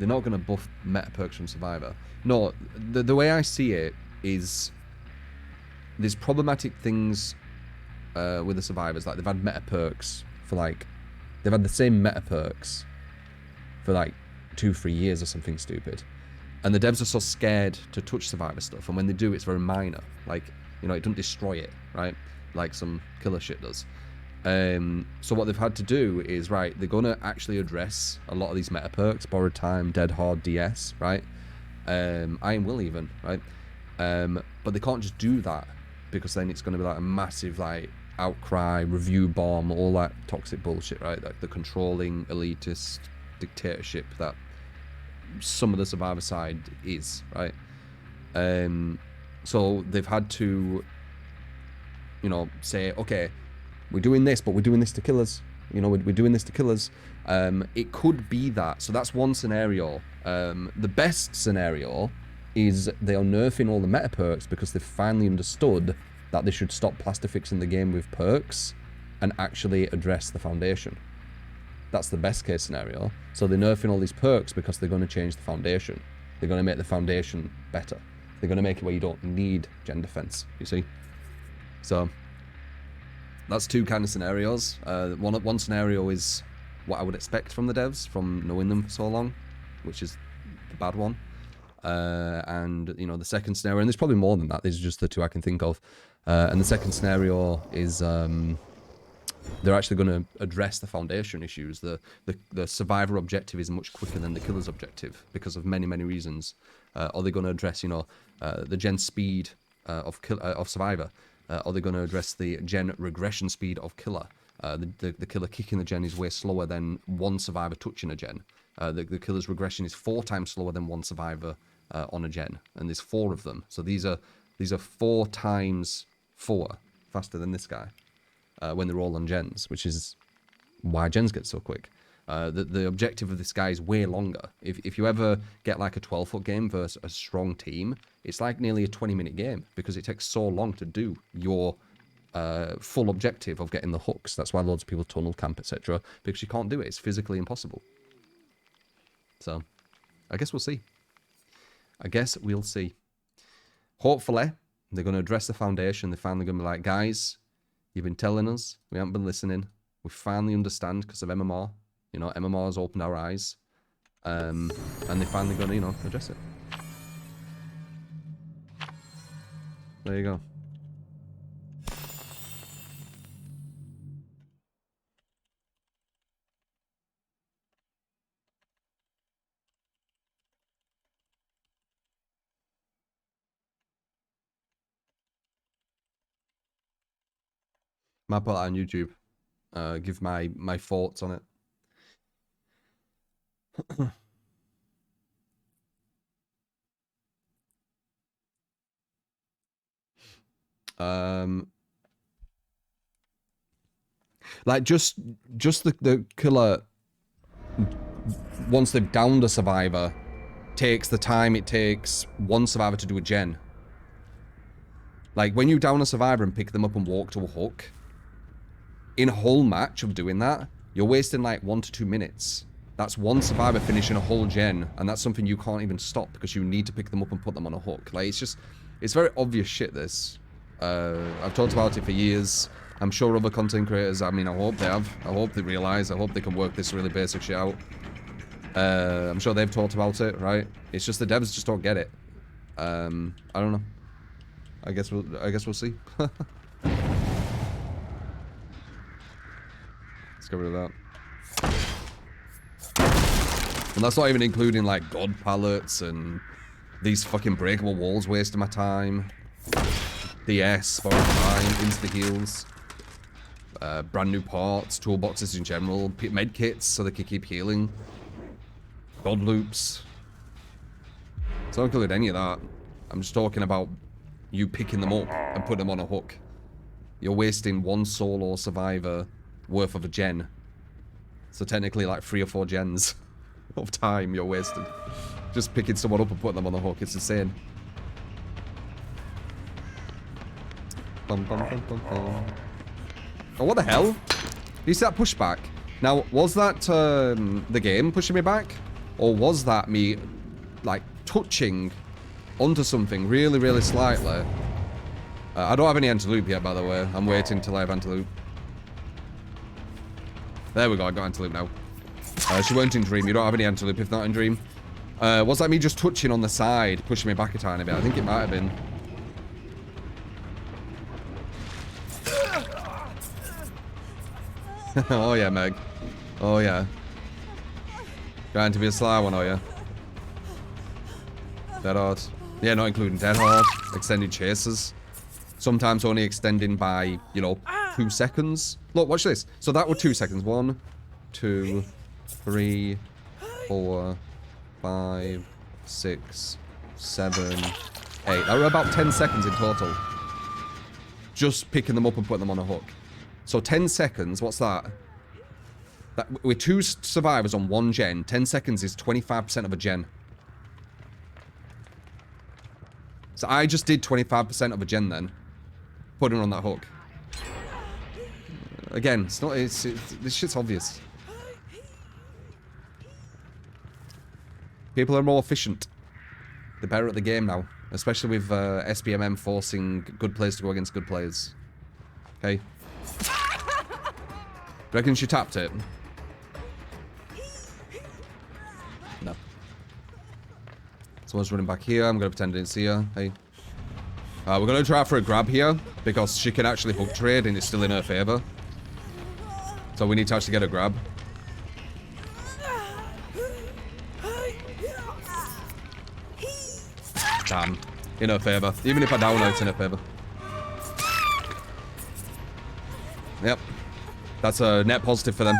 they're not going to buff meta perks from Survivor. No, the way I see it is there's problematic things with the Survivors. Like, they've had meta perks for, like, they've had the same meta perks for, like, 2-3 years or something stupid. And the devs are so scared to touch Survivor stuff, and when they do, it's very minor. Like, you know, it doesn't destroy it, right? Like some killer shit does. So what they've had to do is, right, they're going to actually address a lot of these meta perks, Borrowed Time, Dead Hard, DS, right? Iron Will even, right? But they can't just do that, because then it's going to be like a massive, like, outcry, review bomb, all that toxic bullshit, right? Like the controlling, elitist dictatorship that some of the Survivor side is, right? So they've had to, you know, say, okay, we're doing this, but we're doing this to kill us. You know, we're doing this to kill us. It could be that. So that's one scenario. The best scenario is they are nerfing all the meta perks because they've finally understood that they should stop plasterfixing the game with perks and actually address the foundation. That's the best case scenario. So they're nerfing all these perks because they're going to change the foundation. They're going to make the foundation better. They're going to make it where you don't need gen defense, you see? So that's two kind of scenarios. One scenario is what I would expect from the devs from knowing them for so long, which is the bad one. And, you know, the second scenario, and there's probably more than that, these are just the two I can think of. And the second scenario is they're actually going to address the foundation issues. The survivor objective is much quicker than the killer's objective because of many, many reasons. Are they going to address, you know, the gen speed of survivor? Are they going to address the gen regression speed of killer? The killer kicking the gen is way slower than one survivor touching a gen. The killer's regression is 4 times slower than one survivor on a gen, and there's 4 of them. So these are 4 times 4 faster than this guy when they're all on gens, which is why gens get so quick. The objective of this guy is way longer. If you ever get like a 12-foot game versus a strong team, it's like nearly a 20-minute game because it takes so long to do your full objective of getting the hooks. That's why loads of people tunnel camp, etc. Because you can't do it. It's physically impossible. So, I guess we'll see. I guess we'll see. Hopefully, they're going to address the foundation. They're finally going to be like, guys, you've been telling us. We haven't been listening. We finally understand because of MMR. You know, MMR has opened our eyes. And they're finally going to, you know, address it. There you go. Might put that on YouTube. Give my thoughts on it. Like just the killer, once they've downed a survivor, takes the time it takes one survivor to do a gen. Like when you down a survivor and pick them up and walk to a hook, in a whole match of doing that, you're wasting like 1 to 2 minutes. That's one survivor finishing a whole gen, and that's something you can't even stop because you need to pick them up and put them on a hook. Like, it's very obvious shit, this. I've talked about it for years. I'm sure other content creators, I mean, I hope they have. I hope they realize. I hope they can work this really basic shit out. I'm sure they've talked about it, right? It's just the devs just don't get it. I don't know. I guess we'll see. Let's get rid of that. And that's not even including like god pallets and these fucking breakable walls wasting my time. DS, borrowed time, insta heals. Brand new parts, toolboxes in general, med kits so they can keep healing. God loops. It's not included any of that. I'm just talking about you picking them up and putting them on a hook. You're wasting one solo survivor worth of a gen. So technically like 3 or 4 gens of time you're wasting. Just picking someone up and putting them on the hook. It's insane. Bum, bum, bum, bum, bum. Oh, what the hell? Do you see that pushback? Now, was that the game pushing me back? Or was that me, like, touching onto something really, really slightly? I don't have any anti-loop yet, by the way. I'm waiting till I have anti-loop. There we go, I got anti-loop now. She weren't in Dream. You don't have any anti-loop if not in Dream. Was that me just touching on the side, pushing me back a tiny bit? I think it might have been. Oh yeah, Meg. Oh yeah. Trying to be a sly one, are you? Dead hard. Yeah, not including dead hard. Extended chases. Sometimes only extending by, you know, 2 seconds. Look, watch this. So that were 2 seconds. 1, 2, 3, 4, 5, 6, 7, 8. That were about 10 seconds in total. Just picking them up and putting them on a hook. So 10 seconds, what's that? With 2 survivors on 1 gen, 10 seconds is 25% of a gen. So I just did 25% of a gen then. Putting her on that hook. Again, it's not, this shit's obvious. People are more efficient. They're better at the game now. Especially with SBMM forcing good players to go against good players. Okay. Reckon she tapped it? No. Someone's running back here. I'm going to pretend I didn't see her. Hey. We're going to try for a grab here. Because she can actually hook trade and it's still in her favor. So we need to actually get a grab. Damn. In her favor. Even if I down her, it's in her favor. Yep. That's a net positive for them.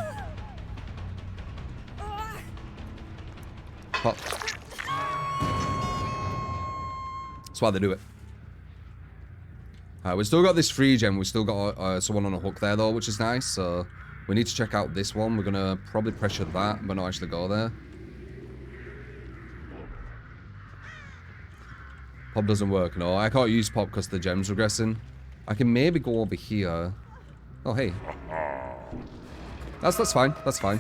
Pop. That's why they do it. We still got this free gem. We still got someone on a hook there, though, which is nice. So we need to check out this one. We're going to probably pressure that, but not actually go there. Pop doesn't work. No, I can't use pop because the gem's regressing. I can maybe go over here. Oh, hey. That's fine. That's fine.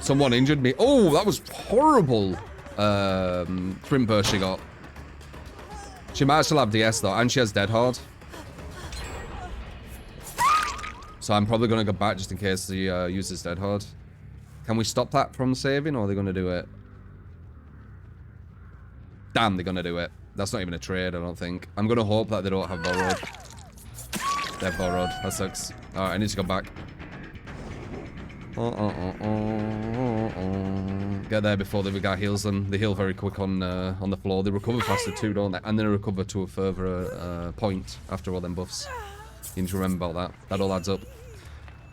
Someone injured me. Oh, that was horrible. Sprint burst she got. She might still have DS though, and she has dead hard. So I'm probably going to go back just in case he uses dead hard. Can we stop that from saving, or are they going to do it? Damn, they're going to do it. That's not even a trade, I don't think. I'm going to hope that they don't have borrowed. They have borrowed. That sucks. Alright, I need to go back. Get there before the guy heals them. They heal very quick on the floor. They recover faster too, don't they? And they recover to a further point after all them buffs. You need to remember about that. That all adds up.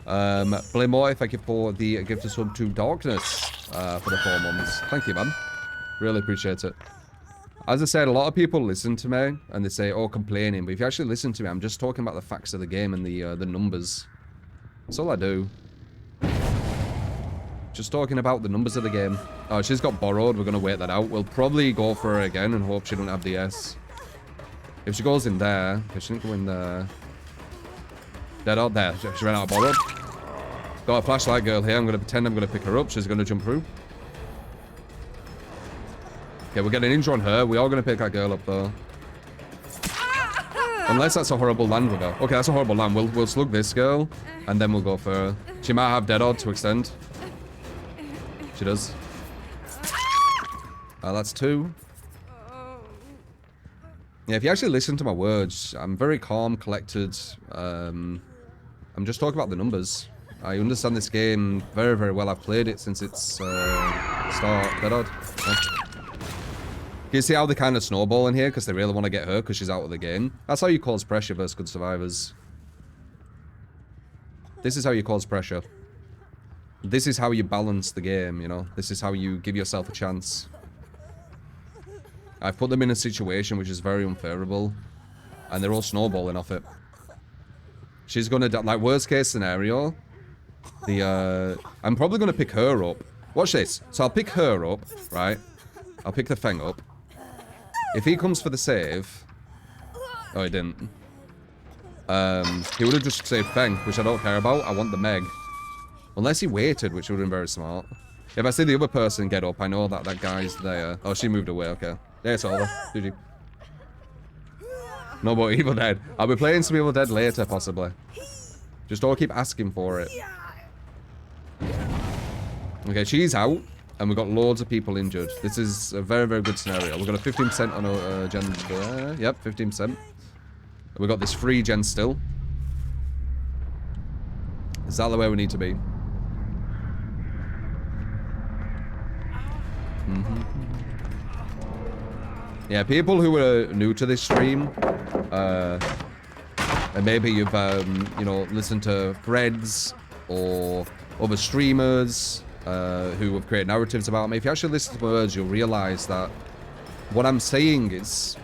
Blamoy, thank you for the gift of sub to Darkness for the 4 months. Thank you, man. Really appreciate it. As I said, a lot of people listen to me and they say, oh, complaining. But if you actually listen to me, I'm just talking about the facts of the game and the numbers. That's all I do. Just talking about the numbers of the game. Oh, she's got borrowed. We're going to wait that out. We'll probably go for her again and hope she don't have DS. If she goes in there, because she didn't go in there. Dead out there. She ran out of borrowed. Got a flashlight girl here. I'm going to pretend I'm going to pick her up. She's going to jump through. Okay, we're getting an injury on her. We are going to pick that girl up, though. Unless that's a horrible land with her. Okay, that's a horrible land. We'll slug this girl, and then we'll go for her. She might have dead odd to extend. She does. That's 2. Yeah, if you actually listen to my words, I'm very calm, collected. I'm just talking about the numbers. I understand this game very, very well. I've played it since its start. Dead odd. Yeah. You see how they kind of snowball in here because they really want to get her because she's out of the game. That's how you cause pressure versus good survivors. This is how you cause pressure. This is how you balance the game, you know. This is how you give yourself a chance. I've put them in a situation which is very unfavorable. And they're all snowballing off it. She's gonna die. Like, worst case scenario. I'm probably gonna pick her up. Watch this. So I'll pick her up, right? I'll pick the Feng up. If he comes for the save... Oh, he didn't. He would have just saved Feng, which I don't care about. I want the Meg. Unless he waited, which would have been very smart. If I see the other person get up, I know that that guy's there. Oh, she moved away. Okay. Yeah, it's over. GG. No more Evil Dead. I'll be playing some Evil Dead later, possibly. Just don't keep asking for it. Okay, she's out. And we've got loads of people injured. This is a very, very good scenario. We've got a 15% on a gen there. Yep, 15%. We've got this free gen still. Is that the way we need to be? Yeah, people who are new to this stream, and maybe you've, you know, listened to threads or other streamers who have created narratives about me. If you actually listen to words, you'll realize that what I'm saying is,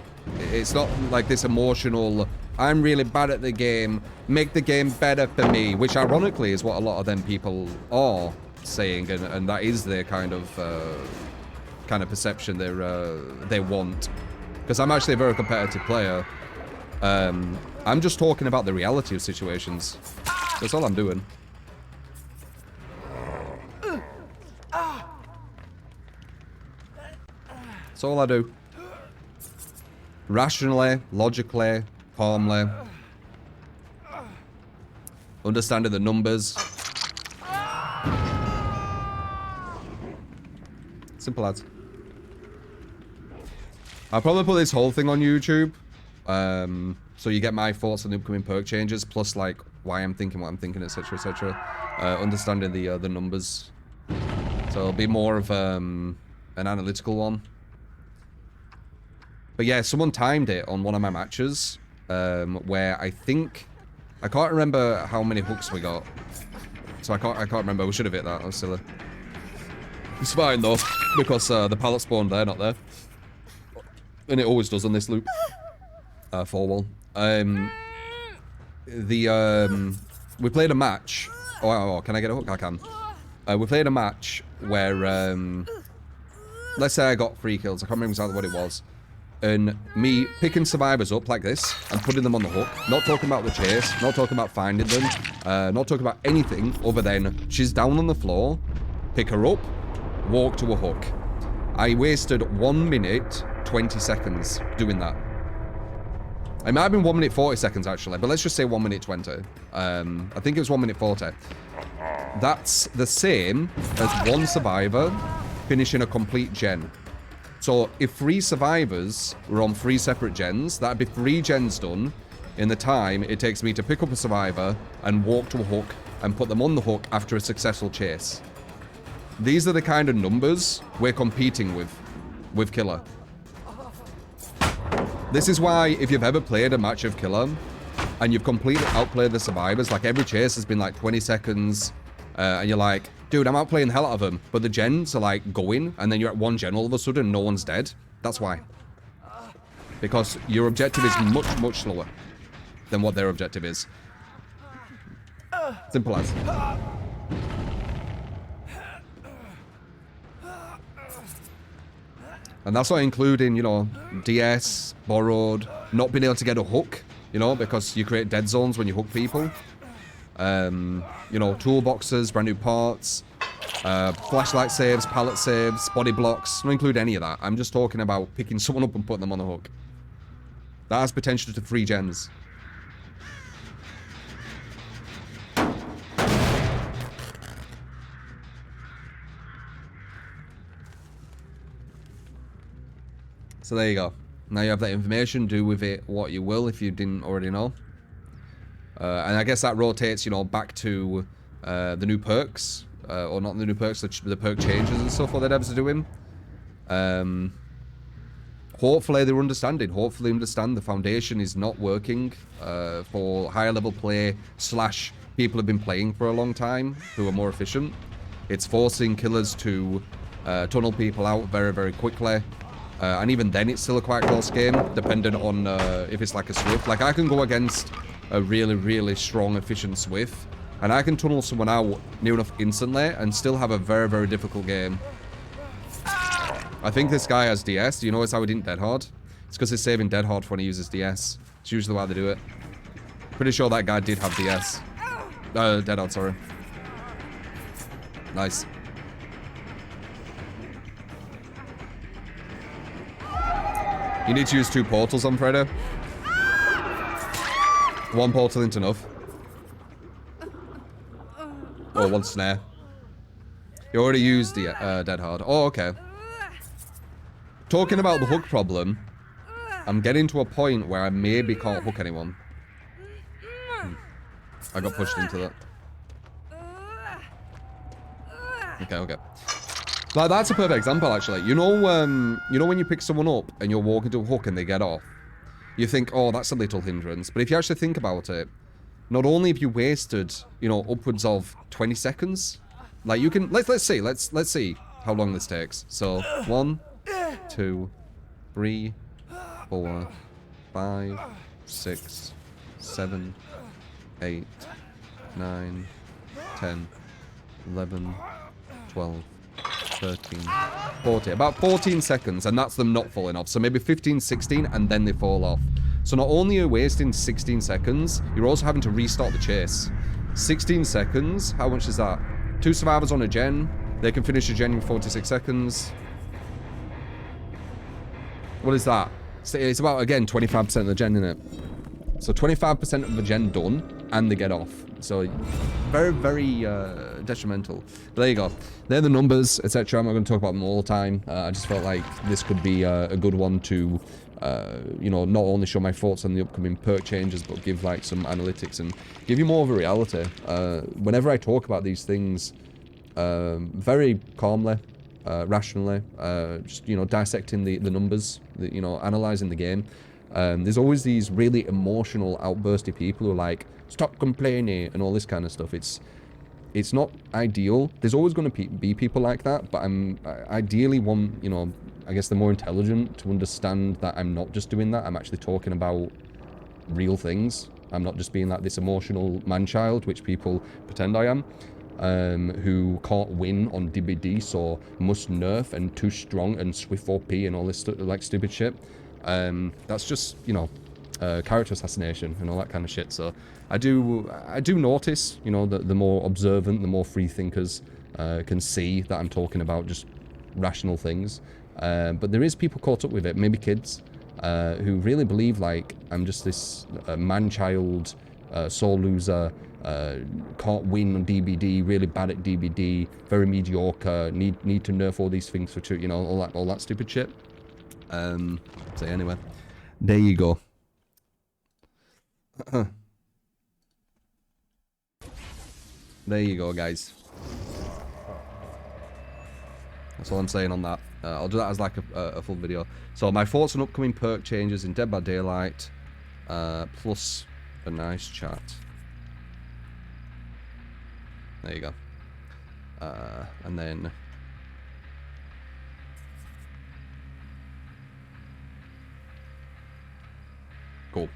it's not like this emotional, I'm really bad at the game, make the game better for me, which ironically is what a lot of them people are saying, and that is their kind of perception they want. Because I'm actually a very competitive player. I'm just talking about the reality of situations. That's all I'm doing. That's all I do. Rationally, logically, calmly. Understanding the numbers. Simple as. I'll probably put this whole thing on YouTube. So you get my thoughts on the upcoming perk changes, plus like why I'm thinking what I'm thinking, etc, etc. Understanding the numbers. So it'll be more of an analytical one. But yeah, someone timed it on one of my matches, where I can't remember how many hooks we got. So I can't remember. We should have hit that. That was silly. It's fine though, because the pallet spawned there, not there. And it always does on this loop. 4-1. We played a match. Oh, can I get a hook? I can. We played a match where, let's say I got 3 kills. I can't remember exactly what it was. And me picking survivors up like this and putting them on the hook. Not talking about the chase. Not talking about finding them. Not talking about anything other than she's down on the floor. Pick her up. Walk to a hook. I wasted 1 minute 20 seconds doing that. It might have been 1 minute 40 seconds actually, but let's just say 1 minute 20. I think it was 1 minute 40. That's the same as 1 survivor finishing a complete gen. So if 3 survivors were on 3 separate gens, that'd be 3 gens done in the time it takes me to pick up a survivor and walk to a hook and put them on the hook after a successful chase. These are the kind of numbers we're competing with Killer. This is why if you've ever played a match of Killer and you've completely outplayed the survivors, like every chase has been like 20 seconds, and you're like, dude, I'm outplaying the hell out of them, but the gens are like going, and then you're at 1 gen all of a sudden and no one's dead. That's why. Because your objective is much, much slower than what their objective is. Simple as. And that's not including, you know, DS, borrowed, not being able to get a hook, you know, because you create dead zones when you hook people. You know, toolboxes, brand new parts, flashlight saves, pallet saves, body blocks. Not include any of that. I'm just talking about picking someone up and putting them on the hook. That has potential to 3 gens. So there you go. Now you have that information. Do with it what you will if you didn't already know. And I guess that rotates, you know, back to the new perks. Or not the new perks, the perk changes and stuff what the devs are doing. Hopefully they're understanding. Hopefully they understand the foundation is not working for higher level play / people have been playing for a long time who are more efficient. It's forcing killers to tunnel people out very, very quickly. And even then it's still a quite close game, depending on if it's like a Swift. Like I can go against a really, really strong, efficient Swift, and I can tunnel someone out near enough instantly and still have a very, very difficult game. I think this guy has DS. Do you notice how he didn't dead hard? It's because he's saving dead hard for when he uses DS. It's usually why they do it. Pretty sure that guy did have DS. Dead hard, sorry. Nice. You need to use 2 portals on Friday. 1 portal into enough. Or 1 snare. You already used the Dead Hard. Oh, okay. Talking about the hook problem, I'm getting to a point where I maybe can't hook anyone. I got pushed into that. Okay, okay. Like, that's a perfect example, actually. You know when you pick someone up and you're walking to a hook and they get off, you think, oh, that's a little hindrance. But if you actually think about it, not only have you wasted, you know, upwards of 20 seconds, like you can, let's see how long this takes. So 1, 2, 3, 4, 5, 6, 7, 8, 9, 10, 11, 12, 13, 14. About 14 seconds, and that's them not falling off. So maybe 15, 16, and then they fall off. So not only are you wasting 16 seconds, you're also having to restart the chase. 16 seconds, how much is that? 2 survivors on a gen. They can finish a gen in 46 seconds. What is that? It's about, again, 25% of the gen, isn't it? So 25% of the gen done, and they get off. So very, very detrimental. But there you go. They're the numbers, etc. I'm not going to talk about them all the time. I just felt like this could be a good one to, you know, not only show my thoughts on the upcoming perk changes, but give like some analytics and give you more of a reality. Whenever I talk about these things, very calmly, rationally, just, you know, dissecting the numbers, you know, analysing the game. There's always these really emotional, outbursty people who are like, stop complaining and all this kind of stuff. It's not ideal. There's always going to be people like that, but I ideally want, you know, I guess they're more intelligent to understand that I'm not just doing that. I'm actually talking about real things. I'm not just being like this emotional man-child, which people pretend I am, who can't win on DBD, so must nerf and too strong and swift OP and all this like stupid shit. That's just, you know, character assassination and all that kind of shit. So I do notice, you know, that the more observant, the more free thinkers can see that I'm talking about just rational things. But there is people caught up with it, maybe kids, who really believe like I'm just this man-child, soul loser, can't win on DBD, really bad at DBD, very mediocre, need to nerf all these things for, you know, all that stupid shit. So anyway, there you go. There you go, guys. That's all I'm saying on that. I'll do that as like a full video. So my thoughts on upcoming perk changes in Dead by Daylight, plus a nice chat. There you go. And then cool.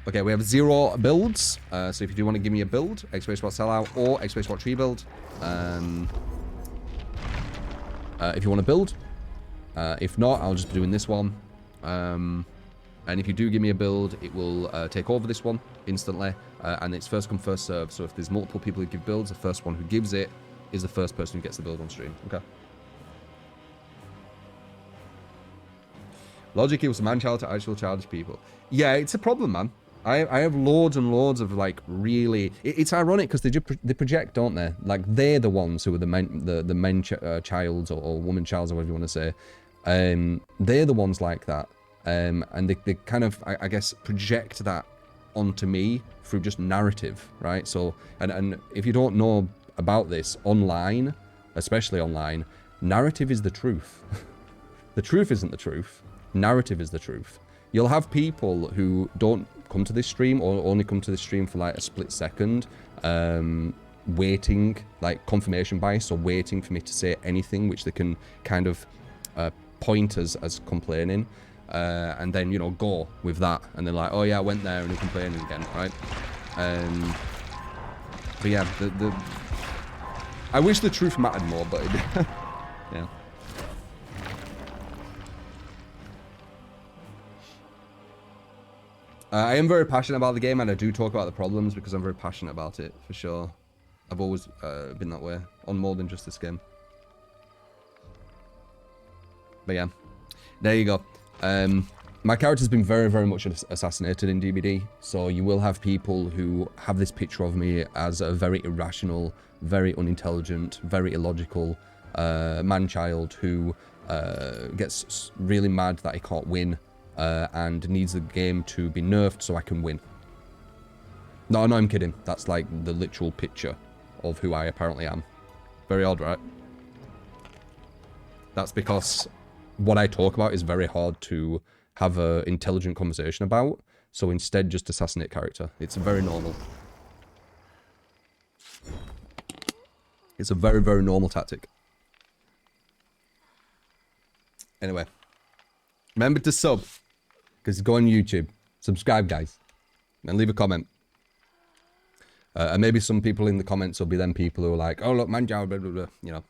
Okay, we have 0 builds. So if you do want to give me a build, X-Ray Swat Sellout or X-Ray Swat Tree build. If you want to build. If not, I'll just be doing this one. And if you do give me a build, it will take over this one instantly. And it's first come, first serve. So if there's multiple people who give builds, the first one who gives it is the first person who gets the build on stream. Okay. Logic equals man-child to actual childish people. Yeah, it's a problem, man. I have loads and loads of like really. It's ironic because they project, don't they? Like they're the ones who are the men childs or woman childs or whatever you want to say. They're the ones like that, and they kind of I guess project that onto me through just narrative, right? So and if you don't know about this online, especially online, narrative is the truth. The truth isn't the truth. Narrative is the truth. You'll have people who don't come to this stream or only come to this stream for like a split second, waiting, like confirmation bias, or waiting for me to say anything which they can kind of point as complaining, and then, you know, go with that, and they're like, oh yeah, I went there and you're complaining again, right? But yeah, I wish the truth mattered more, but yeah. I am very passionate about the game, and I do talk about the problems because I'm very passionate about it, for sure. I've always been that way, on more than just this game. But yeah, there you go. My character's been very, very much assassinated in DBD, so you will have people who have this picture of me as a very irrational, very unintelligent, very illogical man-child who gets really mad that he can't win and needs the game to be nerfed so I can win. No, I'm kidding. That's like the literal picture of who I apparently am. Very odd, right? That's because what I talk about is very hard to have an intelligent conversation about, so instead just assassinate character. It's very normal. It's a very, very normal tactic. Anyway, remember to sub, because go on YouTube. Subscribe, guys, and leave a comment. And maybe some people in the comments will be them people who are like, oh, look, man, blah, blah, blah, you know.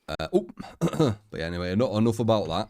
But yeah, anyway, enough about that.